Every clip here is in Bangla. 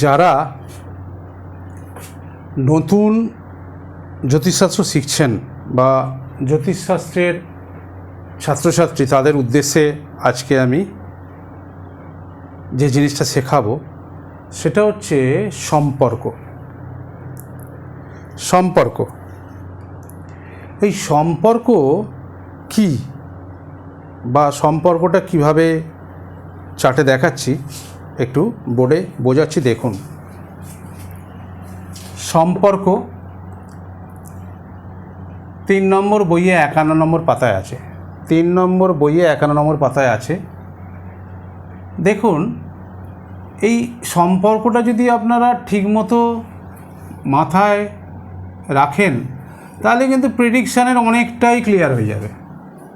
যারা নতুন জ্যোতিষশাস্ত্র শিখছেন বা জ্যোতিষশাস্ত্রের ছাত্রছাত্রী, তাদের উদ্দেশ্যে আজকে আমি যে জিনিসটা শেখাবো সেটা হচ্ছে সম্পর্ক। এই সম্পর্ক কি বা সম্পর্কটা কিভাবে চার্টে দেখাচ্ছি, একটু বোর্ডে বোঝাচ্ছি। দেখুন, সম্পর্ক 3 নম্বর বইয়ে 51 নম্বর পাতায় আছে। 3 নম্বর বইয়ে 51 নম্বর পাতায় আছে। দেখুন, এই সম্পর্কটা যদি আপনারা ঠিকমতো মাথায় রাখেন তাহলে কিন্তু প্রেডিকশানের অনেকটাই ক্লিয়ার হয়ে যাবে।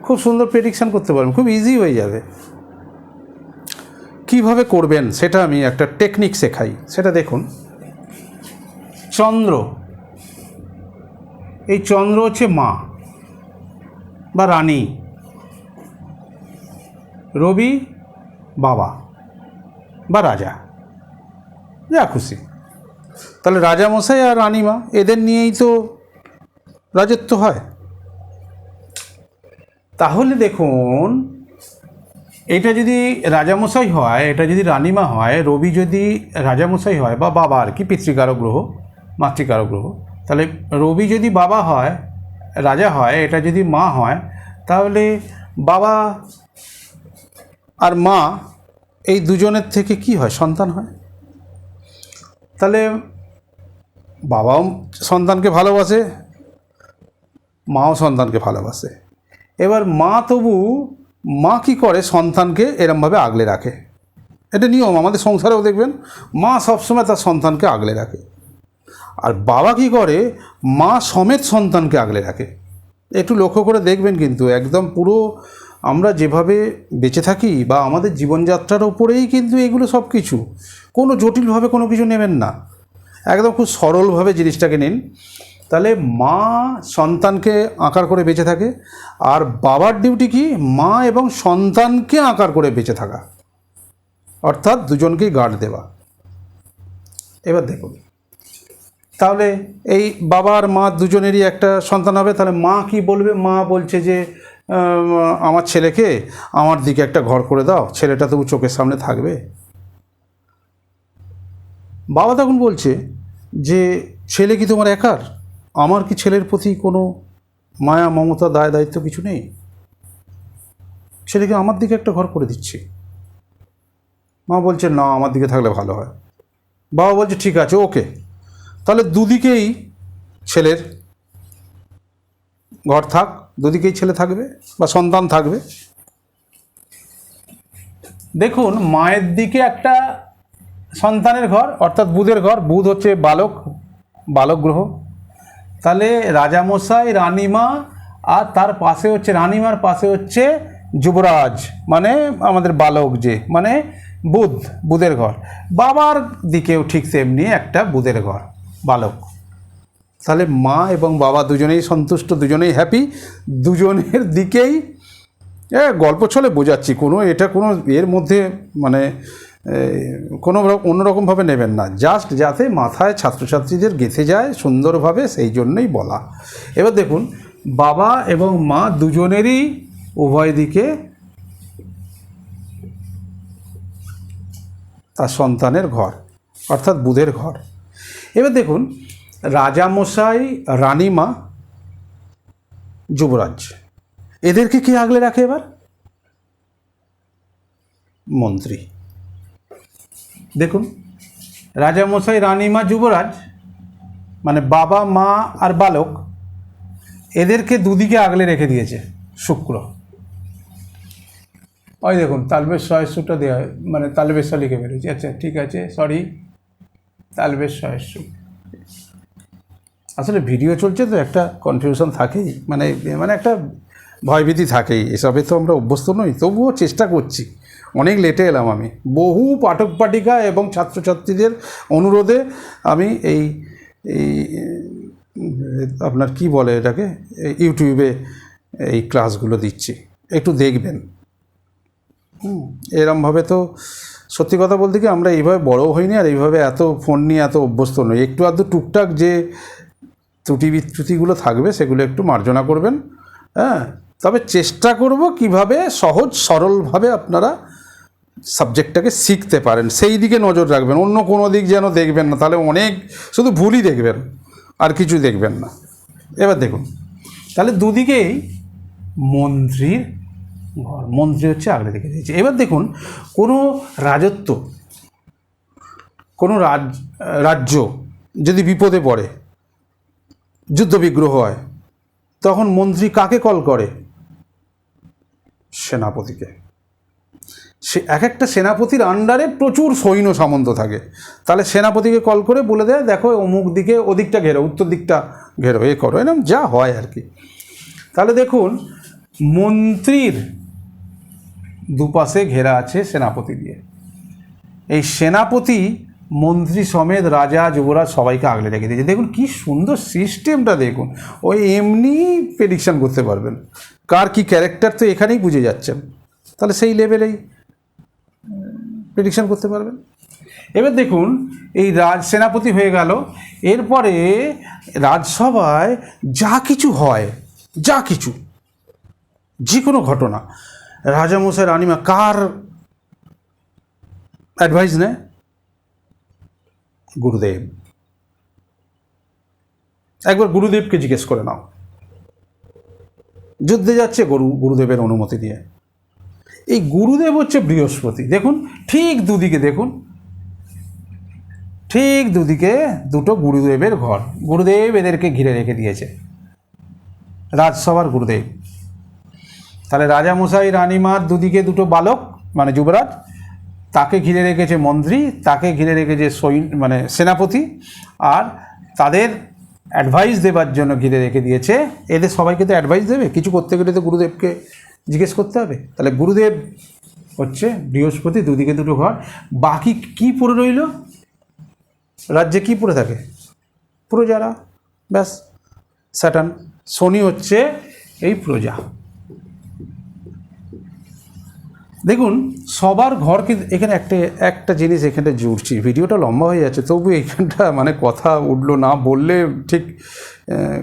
খুব সুন্দর প্রেডিকশান করতে পারবেন, খুব ইজি হয়ে যাবে। কিভাবে করবেন সেটা আমি একটা টেকনিক শেখাই, সেটা দেখুন। চন্দ্র, এই চন্দ্র হচ্ছে মা বা রানী, রবি বাবা বা রাজা, যা খুশি। তাহলে রাজামশাই আর রানীমা এদের নিয়েই তো রাজত্ব হয়। তাহলে দেখুন, এটা যদি রাজামশাই হয়, এটা যদি রানীমা হয়, রবি যদি রাজামশাই হয় বা বাবা আর কি, পিতৃকারক গ্রহ, মাতৃকারক গ্রহ, তাহলে রবি যদি বাবা হয়, রাজা হয়, এটা যদি মা হয়, তাহলে বাবা আর মা এই দুজনের থেকে কি হয়? সন্তান হয়। তাহলে বাবাও সন্তানকে ভালোবাসে, মাও সন্তানকে ভালোবাসে। এবার মা কি করে? সন্তানকে এরমভাবে আগলে রাখে। এটা নিয়ম, আমাদের সংসারেও দেখবেন মা সবসময় তার সন্তানকে আগলে রাখে। আর বাবা কি করে? মা সমেত সন্তানকে আগলে রাখে। একটু লক্ষ্য করে দেখবেন, কিন্তু একদম পুরো আমরা যেভাবে বেঁচে থাকি বা আমাদের জীবনযাত্রার ওপরেই কিন্তু এগুলো সব কিছু। কোনো জটিলভাবে কোনো কিছু নেবেন না, একদম খুব সরলভাবে জিনিসটাকে নিন। তাহলে মা সন্তানকে আকার করে বেঁচে থাকে, আর বাবার ডিউটি কি? মা এবং সন্তানকে আকার করে বেঁচে থাকা, অর্থাৎ দুজনকেই গার্ড দেওয়া। এবার দেখুন, তাহলে এই বাবা আর মা দুজনেরই একটা সন্তান হবে। তাহলে মা কি বলবে? মা বলছে যে আমার ছেলেকে আমার দিকে একটা ঘর করে দাও, ছেলেটা তবু চোখের সামনে থাকবে। বাবা তখন বলছে যে ছেলে কি তোমার একার? আমার কি ছেলের প্রতি কোনো মায়া, মমতা, দায় দায়িত্ব কিছু নেই? ছেলেকে আমার দিকে একটা ঘর করে দিচ্ছি। মা বলছে না, আমার দিকে থাকলে ভালো হয়। বাবা বলছে ঠিক আছে, ওকে। তাহলে দুদিকেই ছেলের ঘর থাক, দুদিকেই ছেলে থাকবে বা সন্তান থাকবে। দেখুন, মায়ের দিকে একটা সন্তানের ঘর, অর্থাৎ বুধের ঘর। বুধ হচ্ছে বালক গ্রহ। তাহলে রাজামশাই, রানীমা, আর তার পাশে হচ্ছে, রানীমার পাশে হচ্ছে যুবরাজ, মানে আমাদের বালক, যে মানে বুধের ঘর। বাবার দিকেও ঠিক তেমনি একটা বুধের ঘর, বালক। তাহলে মা এবং বাবা দুজনেই সন্তুষ্ট, দুজনেই হ্যাপি, দুজনের দিকেই গল্প ছলে বোঝাচ্ছি, এটা কোনো এর মধ্যে মানে কোনো অন্যরকমভাবে নেবেন না, জাস্ট যাতে মাথায় ছাত্রছাত্রীদের গেঁথে যায় সুন্দরভাবে, সেই জন্যই বলা। এবার দেখুন, বাবা এবং মা দুজনেরই উভয় দিকে তার সন্তানের ঘর, অর্থাৎ বুধের ঘর। এবার দেখুন, রাজামশাই, রানীমা, যুবরাজ, এদেরকে কে আগলে রাখে? এবার মন্ত্রী। দেখুন, রাজামশাই, রানীমা, যুবরাজ, মানে বাবা, মা আর বালক, এদেরকে দুদিকে আগলে রেখে দিয়েছে শুক্র। ওই দেখুন, তালবেশ সহস্রটা দেওয়া, মানে তালবেশ লিখে বেরোচ্ছে। আচ্ছা ঠিক আছে, সরি, তালবেশ সহস্র। আসলে ভিডিও চলছে তো একটা কনফিউশন থাকেই, মানে একটা ভয়ভীতি থাকেই। এসবে তো আমরা অভ্যস্ত নই, তবুও চেষ্টা করছি। অনেক লেটে এলাম আমি, বহু পাঠক পাঠিকা এবং ছাত্রছাত্রীদের অনুরোধে আমি এই আপনার কি বলে এটাকে, ইউটিউবে এই ক্লাসগুলো দিচ্ছি, একটু দেখবেন। এরমভাবে তো সত্যি কথা বলতে কি আমরা এইভাবে বড় হইনি, আর এইভাবে এত ফোন নিয়ে এত অভ্যস্ত নই। একটু আধটু টুকটাক যে ত্রুটিগুলো থাকবে সেগুলো একটু মার্জনা করবেন। হ্যাঁ, তবে চেষ্টা করব কিভাবে সহজ সরলভাবে আপনারা সাবজেক্টটাকে শিখতে পারেন সেই দিকে নজর রাখবেন, অন্য কোনো দিক যেন দেখবেন না, তাহলে অনেক শুধু ভুলই দেখবেন আর কিছু দেখবেন না। এবার দেখুন, তাহলে দুদিকেই মন্ত্রীর ঘর, মন্ত্রী হচ্ছে আগলে দিকে দিয়েছে। এবার দেখুন, কোনো রাজত্ব, কোনো রাজ্য যদি বিপদে পড়ে, যুদ্ধবিগ্রহ হয়, তখন মন্ত্রী কাকে কল করে? সেনাপতিকে। সে এক একটা সেনাপতির আন্ডারে প্রচুর সৈন্য সামন্ত থাকে, তাহলে সেনাপতিকে কল করে বলে দেয়, দেখো অমুক দিকে, ওদিকটা ঘেরো, উত্তর দিকটা ঘেরো, এ করো, এরকম যা হয় আর কি। তাহলে দেখুন, মন্ত্রীর দুপাশে ঘেরা আছে সেনাপতি দিয়ে। এই সেনাপতি মন্ত্রী সমেত রাজা যুবরাজ সবাইকে আগলে রেখে দিয়েছে। দেখুন কি সুন্দর সিস্টেমটা, দেখুন ওই এমনি প্রেডিকশান করতে পারবেন কার কি ক্যারেক্টার, তো এখানেই বুঝে যাচ্ছেন, তাহলে সেই লেভেলেই প্রেডিকশান করতে পারবেন। এবার দেখুন, এই সেনাপতি হয়ে গেল, এরপরে রাজসভায় যা কিছু হয়, যা কিছু যে কোনো ঘটনা, রাজামশাই রানিমা কার অ্যাডভাইস নেয়? গুরুদেব। একবার গুরুদেবকে জিজ্ঞেস করে নাও, যুদ্ধে যাচ্ছে গুরুদেবের অনুমতি দিয়ে। এই গুরুদেব হচ্ছে বৃহস্পতি। দেখুন ঠিক দুদিকে, দেখুন ঠিক দুদিকে দুটো গুরুদেবের ঘর, গুরুদেব এদেরকে ঘিরে রেখে দিয়েছে, রাজসভার গুরুদেব। তাহলে রাজামশাই রানিমার দুদিকে দুটো বালক মানে যুবরাজ, তাকে ঘিরে রেখেছে মন্ত্রী, তাকে ঘিরে রেখেছে মানে সেনাপতি, আর তাদের অ্যাডভাইস দেবার জন্য ঘিরে রেখে দিয়েছে। এদের সবাইকে তো অ্যাডভাইস দেবে, কিছু করতে গেলে তো গুরুদেবকে জিজ্ঞেস করতে হবে। তাহলে গুরুদেব হচ্ছে বৃহস্পতি, দুদিকে দুটো ঘর। বাকি কি পড়ে রইল? রাজ্যে কি পড়ে থাকে? প্রজারা, ব্যাস। স্যাটার্ন, শনি হচ্ছে এই প্রজা। দেখুন সবার ঘর, কিন্তু এখানে একটা জিনিস এখানে জুড়ছি, ভিডিওটা লম্বা হয়ে যাচ্ছে, তবু এইখানটা মানে কথা উঠলো না বললে ঠিক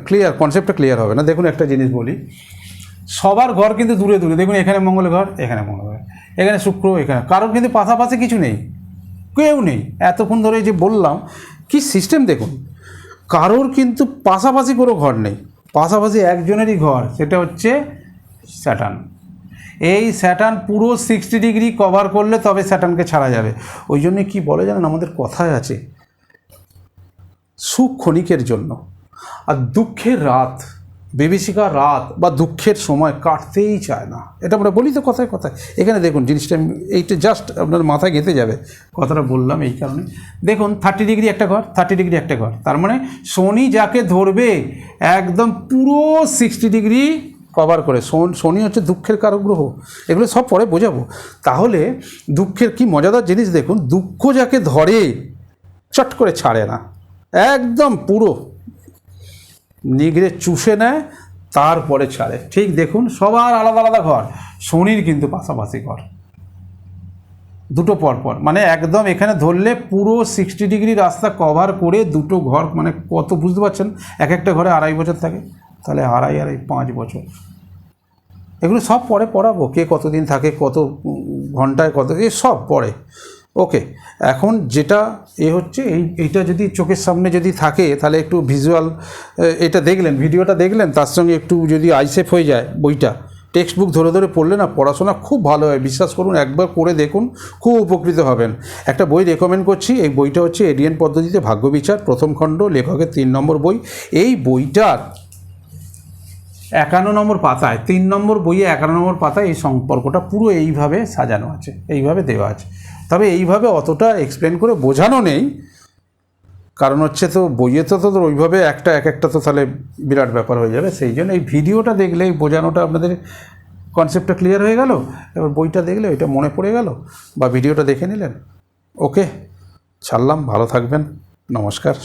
ক্লিয়ার, কনসেপ্টটা ক্লিয়ার হবে না। দেখুন একটা জিনিস বলি, সবার ঘর কিন্তু দূরে দূরে। দেখুন এখানে মঙ্গল ঘর, এখানে মঙ্গল ঘর, এখানে শুক্র, এখানে, কারোর কিন্তু পাশাপাশি কিছু নেই, কেউ নেই। এতক্ষণ ধরে যে বললাম কি সিস্টেম, দেখুন কারোর কিন্তু পাশাপাশি কোনো ঘর নেই, পাশাপাশি একজনেরই ঘর, সেটা হচ্ছে স্যাটার্ন। এই স্যাটার্ন পুরো 60 ডিগ্রি কভার করলে তবে স্যাটার্নকে ছাড়া যাবে। ওই জন্যে কী বলে জানেন, আমাদের কথায় আছে, সুখ ক্ষণিকের জন্য, আর দুঃখের রাত, বিভীষিকার রাত বা দুঃখের সময় কাটতেই চায় না, এটা আমরা বলি তো কথায় কথায়। এখানে দেখুন জিনিসটা, এইটা জাস্ট আপনার মাথায় গেঁথে যাবে, কথাটা বললাম এই কারণে। দেখুন 30 ডিগ্রি একটা ঘর, 30 ডিগ্রি একটা ঘর, তার মানে শনি যাকে ধরবে একদম পুরো 60 ডিগ্রি কভার করে। শনি হচ্ছে দুঃখের কারক গ্রহ, এগুলো সব পরে বোঝাবো। তাহলে দুঃখের কি মজাদার জিনিস দেখুন, দুঃখ যাকে ধরে চট করে ছাড়ে না, একদম পুরো নিগড়ে চুষে নেয়, তারপরে ছাড়ে। ঠিক দেখুন সবার আলাদা আলাদা ঘর, শনির কিন্তু পাশাপাশি ঘর, দুটো পরপর, মানে একদম এখানে ধরলে পুরো 60 ডিগ্রি রাস্তা কভার করে দুটো ঘর, মানে কত বুঝতে পারছেন, এক একটা ঘরে 2.5 বছর থাকে, তাহলে 2.5 5 বছর। এগুলো সব পরে পড়াবো, কে কতদিন থাকে, কত ঘন্টায় কত, এ সব পরে। ওকে, এখন যেটা হচ্ছে এইটা যদি চোখের সামনে যদি থাকে, তাহলে একটু ভিজুয়াল এটা দেখলেন, ভিডিওটা দেখলেন, তার সঙ্গে একটু যদি আইসেফ হয়ে যায় বইটা, টেক্সট বুক ধরে ধরে পড়লে না পড়াশোনা খুব ভালো হয়, বিশ্বাস করুন, একবার করে দেখুন, খুব উপকৃত হবেন। একটা বই রেকমেন্ড করছি, এই বইটা হচ্ছে এডিয়ান পদ্ধতিতে ভাগ্যবিচার, প্রথম খণ্ড, লেখকের 3 নম্বর বই। এই বইটার 51 নম্বর পাতায়, 3 নম্বর বইয়ে 51 নম্বর পাতায় এই সম্পর্কটা পুরো এইভাবে সাজানো আছে, এইভাবে দেওয়া আছে। তবে এইভাবে অতটা এক্সপ্লেন করে বোঝানো নেই, কারণ হচ্ছে তো বইয়ে তো ওইভাবে এক একটা তো তাহলে বিরাট ব্যাপার হয়ে যাবে। সেই জন্য এই ভিডিওটা দেখলে এই বোঝানোটা আপনাদের কনসেপ্টটা ক্লিয়ার হয়ে গেল। এবার বইটা দেখলে ওইটা মনে পড়ে গেল, বা ভিডিওটা দেখে নিলেন। ওকে, ছাড়লাম, ভালো থাকবেন, নমস্কার।